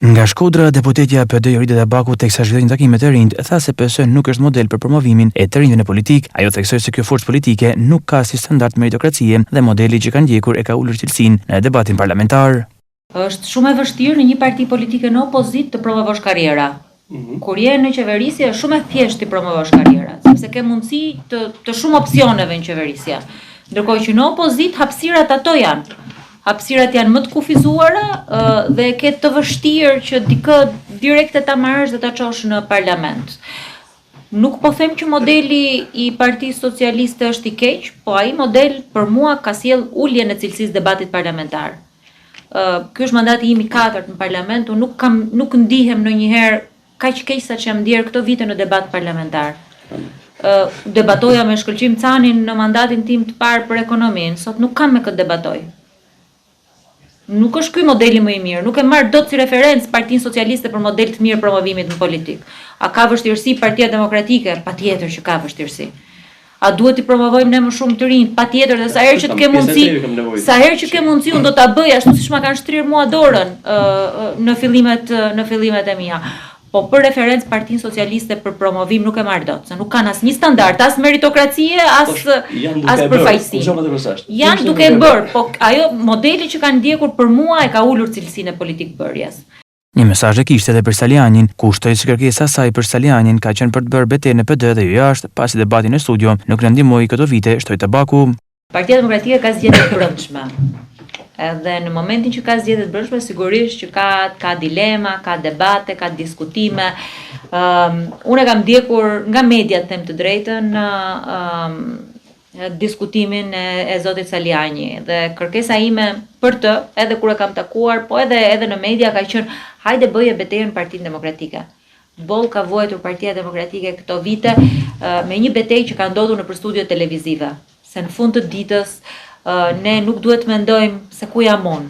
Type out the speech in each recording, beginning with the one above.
Nga Shkodra, deputetja PD Jorida Tabaku teksa zhvilloi një takim me të rinjt, tha se PS nuk është model për promovimin e të rinjve në politik. Ajo theksoi se kjo forcë politike nuk ka si standard meritokracie dhe modeli që ka ndjekur e ka ulur cilësinë në debatin parlamentar. Është shumë e vështirë në një parti politike në opozit të promovosh karriera. Kur je në qeverisje është shumë e thjeshtë të promovosh karriera, sepse ke mundësi të shumë opsioneve në qeverisje. Ndërkohë që në opozit hapësirat ato janë. Hapësirat janë më të kufizuara dhe ke të vështirë që dikë direkte ta marrësh dhe ta çosh në parlament. Nuk po them që modeli i Partisë Socialiste është i keq, po ai model për mua ka sjell uljen e cilësisë debatit parlamentar. Ky është mandati im i 4 në parlament, unë nuk ndihem ndonjëherë kaq keq sa që jam ndier këto vite në debat parlamentar. Debatoja me Shkëlqim Canin në mandatin tim të parë për ekonominë, sot nuk kam me këtë debatoj. Nuk është ky modeli më i mirë, nuk e marr dot si referencë Partinë Socialiste për model të mirë promovimit në politik. A ka vështirësi Partia Demokratike? Patjetër që ka vështirësi. A duhet i promovojmë ne më shumë të rinj? Patjetër, dhe sa herë që të ke mundësi, unë do ta bëj ashtu siç ma kanë shtrirë mua dorën në fillimet e mia. Po për referencë Partinë Socialiste për promovim nuk e marr dot, se nuk kanë asnjë standard, as meritokracie, as përfaqësi. Janë duke bërë, po ajo modeli që kanë ndjekur për mua e ka ulur cilësinë e politikbërjes. Një mesazh e kishte edhe për Salianin, ku ushtoi se kërkesa e saj për Salianin ka qenë për të bërë betejë në PD dhe jo jashtë, pasi debatin në studio nuk na ndihmoi këto vite, shtoi Tabaku. Partia Demokratike ka zgjedhje të brendshme. Edhe në momentin që ka zgjedhje të brendshme, sigurisht që ka dilema, ka debate, ka diskutime. Unë kam ndjekur nga mediat, them të drejtën, diskutimin e zotit Saliani dhe kërkesa ime për të, edhe kur e kam takuar, po edhe në media ka qenë hajde bëje betejën Partinë Demokratike. Boll ka vuajtur Partia Demokratike këto vite me një betejë që ka ndodhur nëpër studio televizive. Se në fund të ditës ne nuk duhet të mendojmë se ku jam unë.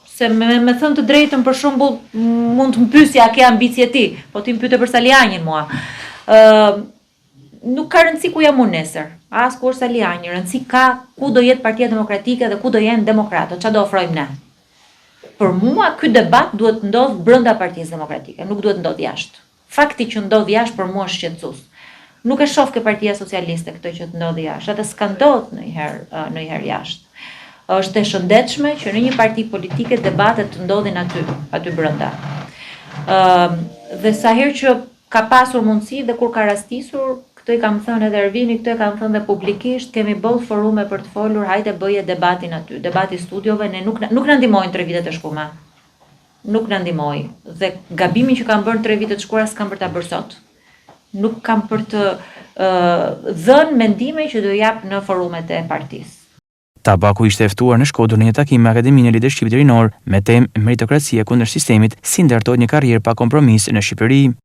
Se me thënë të drejtën, për shembull, mund të më pyesja a ke ambicie ti, po ti më pyete për Salianin mua. Nuk ka rëndësi ku jam unë nesër, as ku është Saliani, rëndësi ka ku do jetë Partia Demokratike dhe ku do jenë demokratët, çfarë do ofrojmë ne. Për mua ky debat duhet të ndodh brenda Partisë Demokratike, nuk duhet të ndodh jashtë. Fakti që ndodh jashtë për mua është shqetësues. Nuk e shoh ke Partia Socialiste këtë që të ndodhi jashtë, atë s'ka ndodhur ndonjëherë jashtë. Është e shëndetshme që në një parti politike debatet të ndodhin aty brenda. Dhe sa herë që ka pasur mundësi dhe kur ka rastisur, këtë i kam thënë edhe Ervini, këtë e kam thënë dhe publikisht, kemi boll forume për të folur, hajde bëje debatin aty, debati studiove, ne nuk na ndihmojnë 3 vitet e shkuara. Nuk na ndihmoi. Dhe gabimin që kanë bërë 3 vitet e shkuara s'kan për ta bërë sot. Nuk kam për të dhënë mendime që do jap në forumet e partisë. Tabaku ishte ftuar në Shkodër në një takim me Akademinë e Lidershipit Rinor me temë meritokracia kundër sistemit, si ndërtohet një karrierë pa kompromis në Shqipëri.